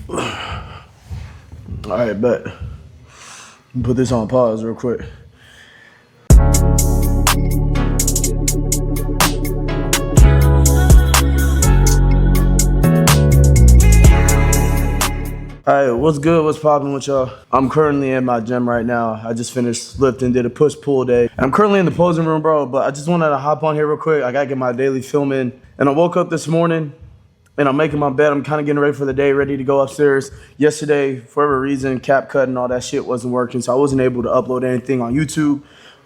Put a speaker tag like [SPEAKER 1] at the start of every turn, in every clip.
[SPEAKER 1] All right, bet. Put this on pause real quick. All right, what's good? What's popping with y'all? I'm currently in my gym right now. I just finished lifting, did a push-pull day. I'm currently in the posing room, bro, but I just wanted to hop on here real quick. I gotta get my daily film in. And I woke up this morning and I'm making my bed. I'm kind of getting ready for the day, ready to go upstairs. Yesterday, for whatever reason, CapCut and all that shit wasn't working, so I wasn't able to upload anything on YouTube.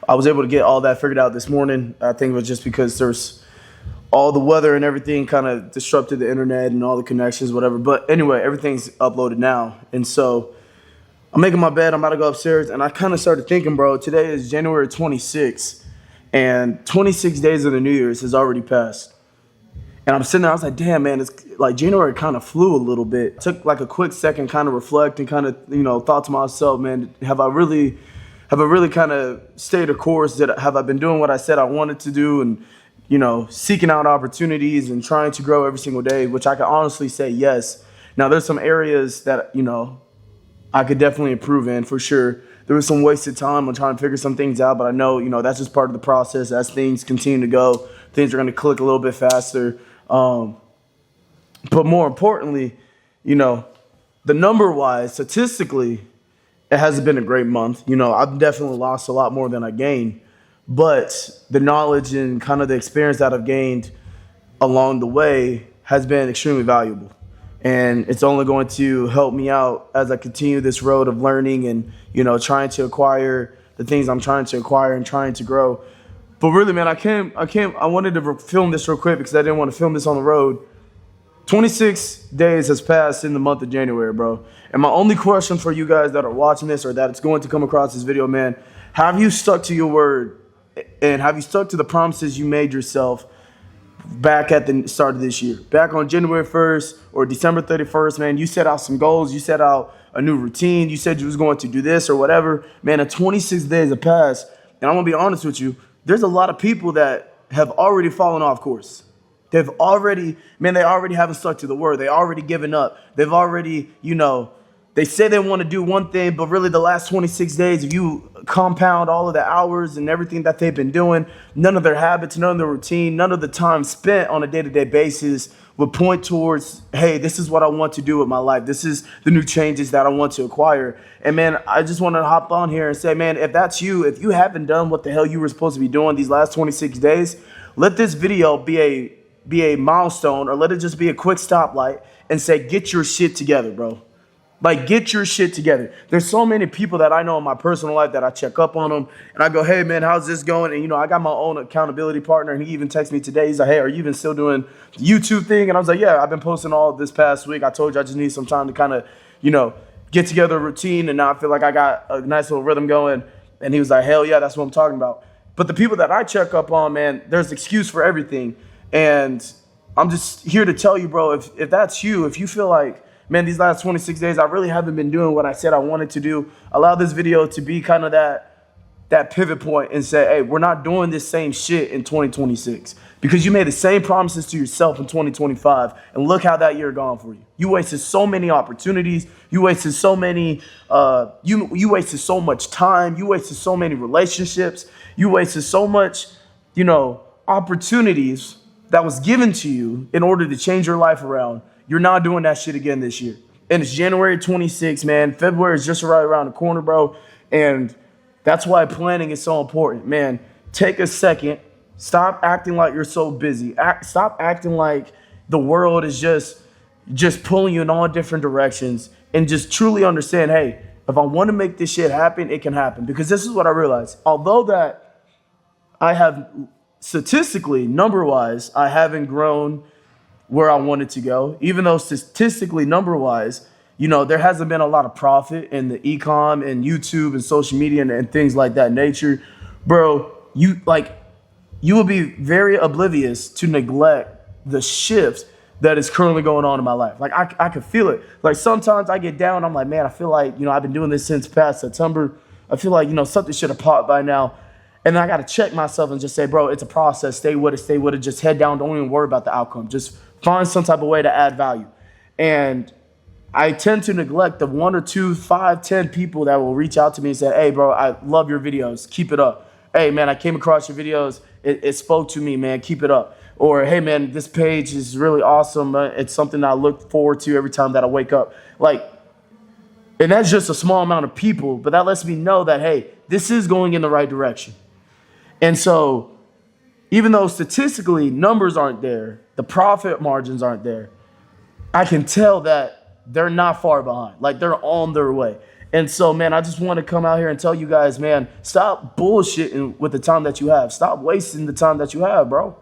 [SPEAKER 1] I was able to get all that figured out this morning. I think it was just because there's all the weather and everything kind of disrupted the internet and all the connections, whatever. But anyway, everything's uploaded now. And so I'm making my bed. I'm about to go upstairs. And I kind of started thinking, bro, today is January 26th. And 26 days of the New Year's has already passed. And I'm sitting there, I was like, damn, man, it's like January kind of flew a little bit. Took like a quick second, kind of reflect and kind of, thought to myself, man, have I really kind of stayed a course? Have I been doing what I said I wanted to do? And seeking out opportunities and trying to grow every single day, which I can honestly say yes. Now, there's some areas that, I could definitely improve in for sure. There was some wasted time on trying to figure some things out, but I know, that's just part of the process. As things continue to go, things are going to click a little bit faster. But more importantly, the number-wise, statistically, it hasn't been a great month. I've definitely lost a lot more than I gained. But the knowledge and kind of the experience that I've gained along the way has been extremely valuable. And it's only going to help me out as I continue this road of learning and, trying to acquire the things I'm trying to acquire and trying to grow. But really, man, I wanted to film this real quick because I didn't want to film this on the road. 26 days has passed in the month of January, bro. And my only question for you guys that are watching this or that it's going to come across this video, man, have you stuck to your word? And have you stuck to the promises you made yourself back at the start of this year? Back on January 1st or December 31st, man, you set out some goals. You set out a new routine. You said you was going to do this or whatever. Man, 26 days have passed. And I'm going to be honest with you. There's a lot of people that have already fallen off course. They already haven't stuck to the word. They already given up. They've already, they say they want to do one thing, but really the last 26 days, if you compound all of the hours and everything that they've been doing, none of their habits, none of their routine, none of the time spent on a day-to-day basis would point towards, hey, this is what I want to do with my life. This is the new changes that I want to acquire. And man, I just want to hop on here and say, man, if that's you, if you haven't done what the hell you were supposed to be doing these last 26 days, let this video be a milestone, or let it just be a quick stoplight and say, get your shit together, bro. Like, get your shit together. There's so many people that I know in my personal life that I check up on them and I go, hey man, how's this going? And I got my own accountability partner and he even texted me today. He's like, hey, are you even still doing the YouTube thing? And I was like, yeah, I've been posting all this past week. I told you I just need some time to kind of, get together a routine, and now I feel like I got a nice little rhythm going. And he was like, hell yeah, that's what I'm talking about. But the people that I check up on, man, there's excuse for everything. And I'm just here to tell you, bro, if that's you, if you feel like, man, these last 26 days, I really haven't been doing what I said I wanted to do, allow this video to be kind of that pivot point and say, hey, we're not doing this same shit in 2026 because you made the same promises to yourself in 2025, and look how that year gone for you. You wasted so many opportunities. You wasted so many, you wasted so much time. You wasted so many relationships. You wasted so much, opportunities that was given to you in order to change your life around. You're not doing that shit again this year. And it's January 26th, man. February is just right around the corner, bro. And that's why planning is so important. Man, take a second. Stop acting like you're so busy. Stop acting like the world is just pulling you in all different directions. And just truly understand, hey, if I want to make this shit happen, it can happen. Because this is what I realized. Although that I have statistically, number-wise, I haven't grown where I wanted to go, even though statistically, number-wise, there hasn't been a lot of profit in the e-com and YouTube and social media and things like that nature. Bro, you will be very oblivious to neglect the shift that is currently going on in my life. Like, I can feel it. Like, sometimes I get down, I'm like, man, I feel like, I've been doing this since past September. I feel like, something should have popped by now. And then I got to check myself and just say, bro, it's a process. Stay with it. Just head down. Don't even worry about the outcome. Just find some type of way to add value. And I tend to neglect the 1 or 2, 5, 10 people that will reach out to me and say, hey, bro, I love your videos. Keep it up. Hey, man, I came across your videos. It spoke to me, man. Keep it up. Or, hey, man, this page is really awesome. It's something I look forward to every time that I wake up. Like, and that's just a small amount of people, but that lets me know that, hey, this is going in the right direction. And so even though statistically numbers aren't there, the profit margins aren't there, I can tell that they're not far behind. Like, they're on their way. And so, man, I just want to come out here and tell you guys, man, stop bullshitting with the time that you have. Stop wasting the time that you have, bro.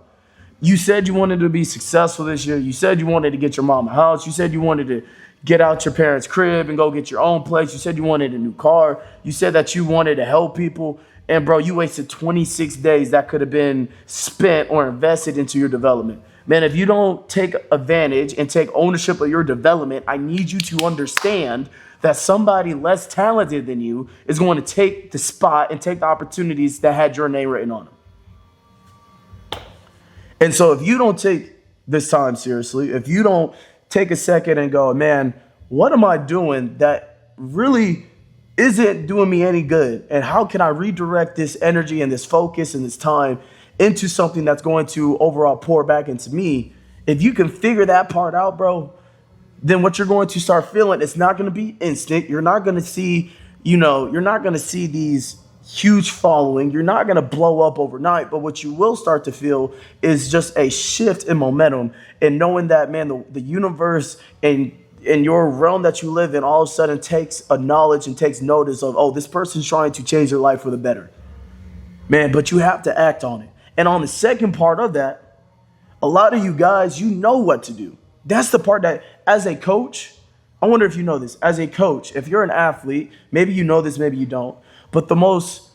[SPEAKER 1] You said you wanted to be successful this year. You said you wanted to get your mom a house. You said you wanted to get out your parents' crib and go get your own place. You said you wanted a new car. You said that you wanted to help people. And, bro, you wasted 26 days that could have been spent or invested into your development. Man, if you don't take advantage and take ownership of your development, I need you to understand that somebody less talented than you is going to take the spot and take the opportunities that had your name written on them. And so if you don't take this time seriously, if you don't take a second and go, man, what am I doing that really isn't doing me any good? And how can I redirect this energy and this focus and this time into something that's going to overall pour back into me? If you can figure that part out, bro, then what you're going to start feeling, it's not going to be instant. You're not going to see, you're not going to see these huge following. You're not going to blow up overnight. But what you will start to feel is just a shift in momentum and knowing that, man, the universe and your realm that you live in all of a sudden takes a knowledge and takes notice of, oh, this person's trying to change their life for the better. Man, but you have to act on it. And on the second part of that, a lot of you guys, you know what to do. That's the part that, as a coach, I wonder if you know this. As a coach, if you're an athlete, maybe you know this, maybe you don't. But the most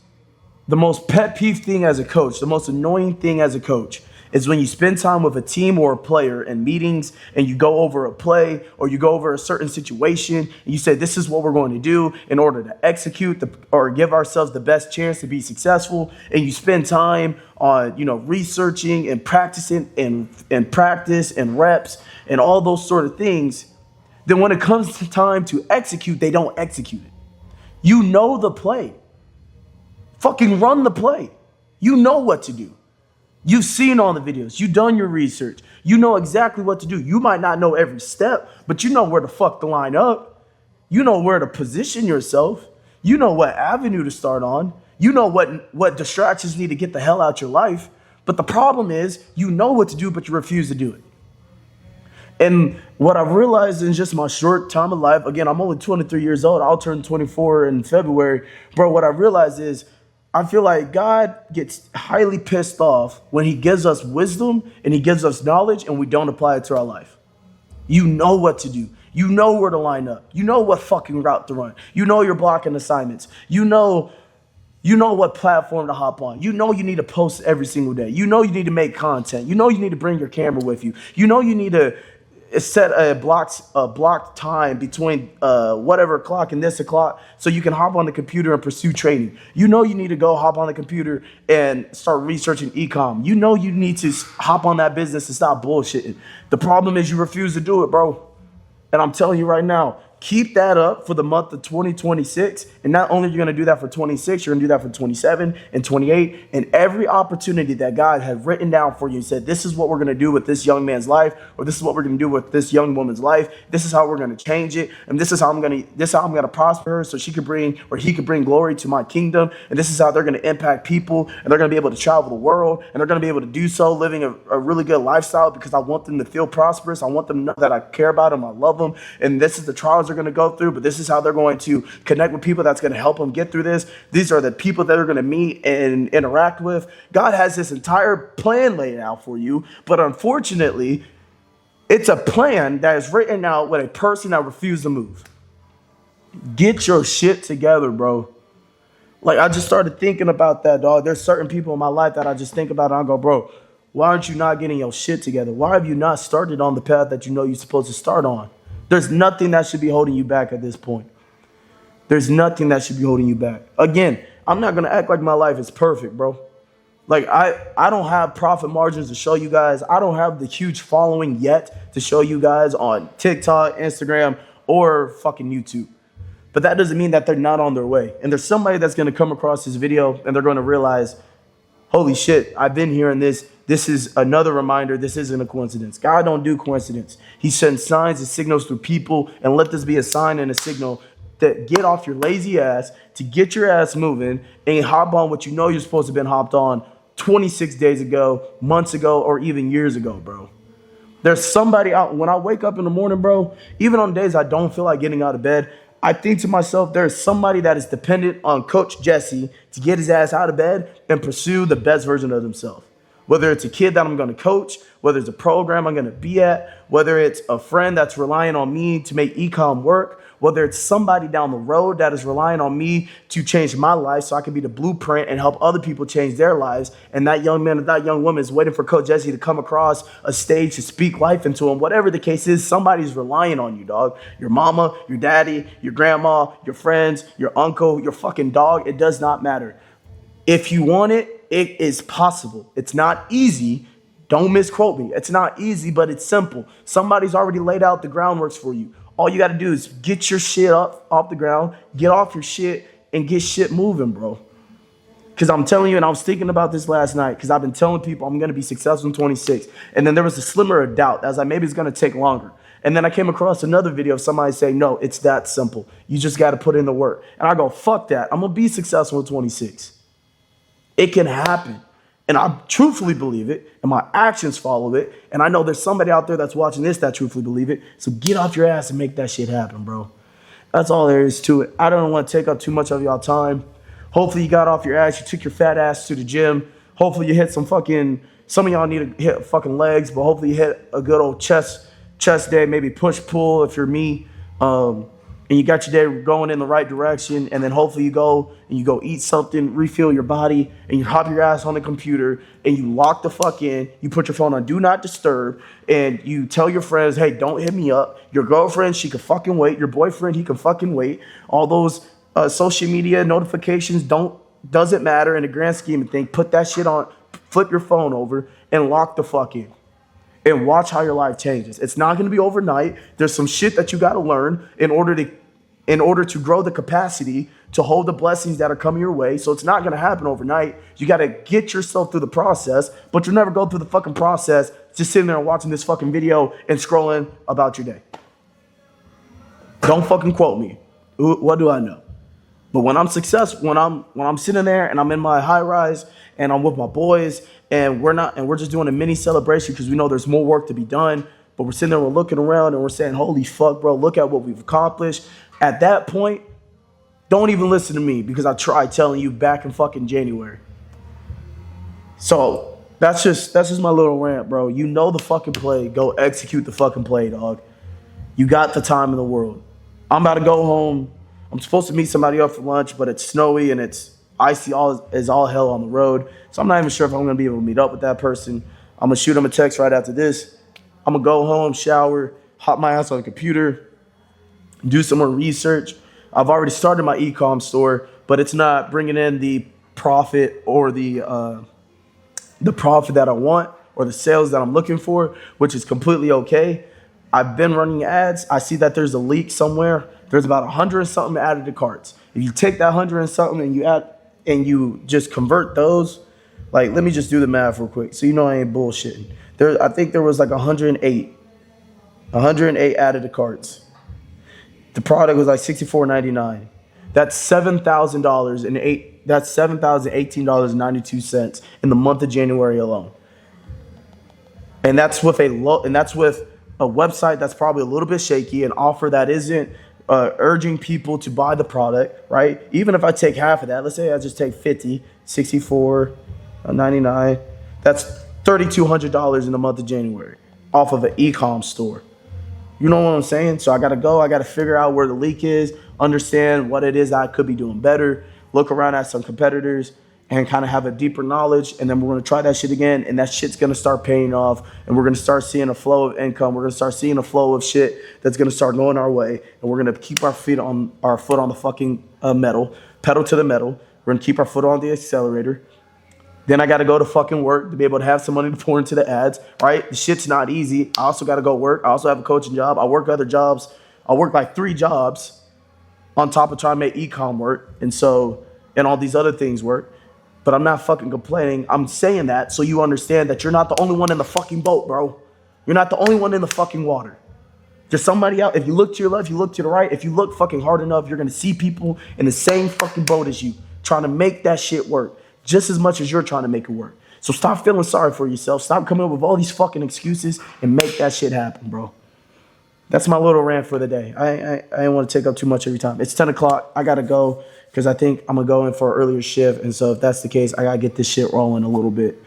[SPEAKER 1] pet peeve thing as a coach, the most annoying thing as a coach is when you spend time with a team or a player in meetings and you go over a play or you go over a certain situation and you say, this is what we're going to do in order to execute or give ourselves the best chance to be successful. And you spend time on, researching and practicing and practice and reps and all those sort of things. Then when it comes to time to execute, they don't execute it. You know the play. Fucking run the play. You know what to do. You've seen all the videos. You've done your research. You know exactly what to do. You might not know every step, but you know where to fuck the line up. You know where to position yourself. You know what avenue to start on. You know what distractions need to get the hell out your life. But the problem is you know what to do, but you refuse to do it. And what I've realized in just my short time of life, again, I'm only 23 years old. I'll turn 24 in February. Bro, what I realized is I feel like God gets highly pissed off when he gives us wisdom and he gives us knowledge and we don't apply it to our life. You know what to do. You know where to line up. You know what fucking route to run. You know your blocking assignments. You know what platform to hop on. You know you need to post every single day. You know you need to make content. You know you need to bring your camera with you. You know you need to set a blocked time between whatever o'clock and this o'clock so you can hop on the computer and pursue training. You know you need to go hop on the computer and start researching e-com. You know you need to hop on that business and stop bullshitting. The problem is you refuse to do it, bro. And I'm telling you right now, keep that up for the month of 2026. And not only are you going to do that for 26, you're going to do that for 27 and 28. And every opportunity that God had written down for you and said, this is what we're going to do with this young man's life, or this is what we're going to do with this young woman's life. This is how we're going to change it. And this is how I'm going to prosper her so she could bring, or he could bring glory to my kingdom. And this is how they're going to impact people. And they're going to be able to travel the world. And they're going to be able to do so living a really good lifestyle because I want them to feel prosperous. I want them to know that I care about them. I love them. And this is the trials they're going to go through, but this is how they're going to connect with people that's going to help them get through this. These are the people that they're going to meet and interact with. God has this entire plan laid out for you, but unfortunately, it's a plan that is written out with a person that refused to move. Get your shit together, bro. Like, I just started thinking about that, dog. There's certain people in my life that I just think about and I go, bro, why aren't you not getting your shit together? Why have you not started on the path that you know you're supposed to start on? There's nothing that should be holding you back at this point. There's nothing that should be holding you back. Again, I'm not going to act like my life is perfect, bro. Like, I don't have profit margins to show you guys. I don't have the huge following yet to show you guys on TikTok, Instagram, or fucking YouTube. But that doesn't mean that they're not on their way. And there's somebody that's going to come across this video and they're going to realize, holy shit, I've been hearing this. This is another reminder. This isn't a coincidence. God don't do coincidence. He sends signs and signals through people, and let this be a sign and a signal that get off your lazy ass, to get your ass moving and hop on what you know you're supposed to have been hopped on 26 days ago, months ago, or even years ago, bro. There's somebody out. When I wake up in the morning, bro, even on days I don't feel like getting out of bed, I think to myself, there's somebody that is dependent on Coach Jesse to get his ass out of bed and pursue the best version of himself. Whether it's a kid that I'm going to coach, whether it's a program I'm going to be at, whether it's a friend that's relying on me to make e-com work, whether it's somebody down the road that is relying on me to change my life so I can be the blueprint and help other people change their lives. And that young man or that young woman is waiting for Coach Jesse to come across a stage to speak life into him. Whatever the case is, somebody's relying on you, dog. Your mama, your daddy, your grandma, your friends, your uncle, your fucking dog. It does not matter. If you want it, it is possible. It's not easy. Don't misquote me. It's not easy, but it's simple. Somebody's already laid out the groundworks for you. All you got to do is get your shit up off the ground, get off your shit, and get shit moving, bro. Because I'm telling you, and I was thinking about this last night, because I've been telling people I'm going to be successful in 26. And then there was a slimmer of doubt. I was like, maybe it's going to take longer. And then I came across another video of somebody saying, no, it's that simple. You just got to put in the work. And I go, fuck that. I'm going to be successful in 26. It can happen. And I truthfully believe it, and my actions follow it. And I know there's somebody out there that's watching this that truthfully believe it. So get off your ass and make that shit happen, bro. That's all there is to it. I don't want to take up too much of y'all time. Hopefully you got off your ass. You took your fat ass to the gym. Hopefully you hit some of y'all need to hit fucking legs, but hopefully you hit a good old chest day, maybe push pull if you're me. And you got your day going in the right direction, and then hopefully you go eat something, refuel your body, and you hop your ass on the computer, and you lock the fuck in, you put your phone on do not disturb, and you tell your friends, hey, don't hit me up. Your girlfriend, she can fucking wait. Your boyfriend, he can fucking wait. All those social media notifications doesn't matter in the grand scheme of things. Put that shit on, flip your phone over, and lock the fuck in. And watch how your life changes. It's not going to be overnight. There's some shit that you got to learn in order to grow the capacity to hold the blessings that are coming your way. So it's not going to happen overnight. You got to get yourself through the process, but you'll never go through the fucking process just sitting there and watching this fucking video and scrolling about your day. Don't fucking quote me. What do I know? But when I'm successful, when I'm sitting there and I'm in my high rise and I'm with my boys and we're just doing a mini celebration because we know there's more work to be done, but we're sitting there, we're looking around and we're saying, holy fuck, bro, look at what we've accomplished. At that point, don't even listen to me because I tried telling you back in fucking January. So that's just my little rant, bro. You know the fucking play. Go execute the fucking play, dog. You got the time in the world. I'm about to go home. I'm supposed to meet somebody up for lunch, but it's snowy and it's icy as all hell on the road. So I'm not even sure if I'm going to be able to meet up with that person. I'm going to shoot him a text right after this. I'm going to go home, shower, hop my ass on the computer, do some more research. I've already started my e-com store, but it's not bringing in the profit or the profit that I want or the sales that I'm looking for, which is completely okay. I've been running ads. I see that there's a leak somewhere. There's about 100 and something added to carts. If you take that 100 and something and you add and you just convert those, like, let me just do the math real quick so you know I ain't bullshitting. I think there was like 108 added to carts. The product was like $64.99. That's $7,000 and that's $7,018.92 in the month of January alone. And that's with a website that's probably a little bit shaky, an offer that isn't urging people to buy the product, right? Even if I take half of that, let's say I just take 50, 64.99, that's $3,200 in the month of January off of an e-com store. You know what I'm saying? So I got to figure out where the leak is, understand what it is I could be doing better, look around at some competitors and kind of have a deeper knowledge. And then we're going to try that shit again. And that shit's going to start paying off. And we're going to start seeing a flow of income. We're going to start seeing a flow of shit that's going to start going our way. And we're going to keep our foot on the fucking metal, pedal to the metal. We're going to keep our foot on the accelerator. Then I got to go to fucking work to be able to have some money to pour into the ads, right? The shit's not easy. I also got to go work. I also have a coaching job. I work other jobs I work like 3 jobs on top of trying to make econ work, and all these other things work. But I'm not fucking complaining. I'm saying that so you understand that you're not the only one in the fucking boat, bro. You're not the only one in the fucking water. There's somebody out. If you look to your left, you look to the right. If you look fucking hard enough, you're gonna see people in the same fucking boat as you, trying to make that shit work just as much as you're trying to make it work. So stop feeling sorry for yourself. Stop coming up with all these fucking excuses and make that shit happen, bro. That's my little rant for the day. I didn't want to take up too much of your time. It's 10 o'clock. I gotta go because I think I'm gonna go in for an earlier shift. And so if that's the case, I gotta get this shit rolling a little bit.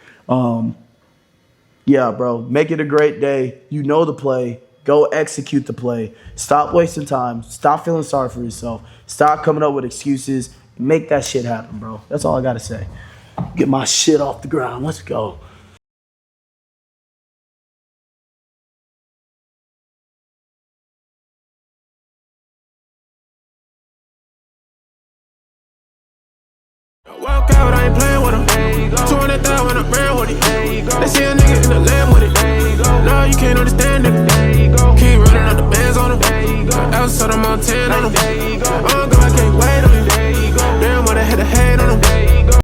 [SPEAKER 1] Yeah, bro. Make it a great day. You know the play. Go execute the play. Stop wasting time. Stop feeling sorry for yourself. Stop coming up with excuses. Make that shit happen, bro. That's all I gotta say. Get my shit off the ground. Let's go.
[SPEAKER 2] Walk out, I ain't playing with him. 200,000 when I ran with it. They see a nigga in the land with it. No, you can't understand it. Keep running up the bands on him. Outside of Montana on him. I can't wait on him.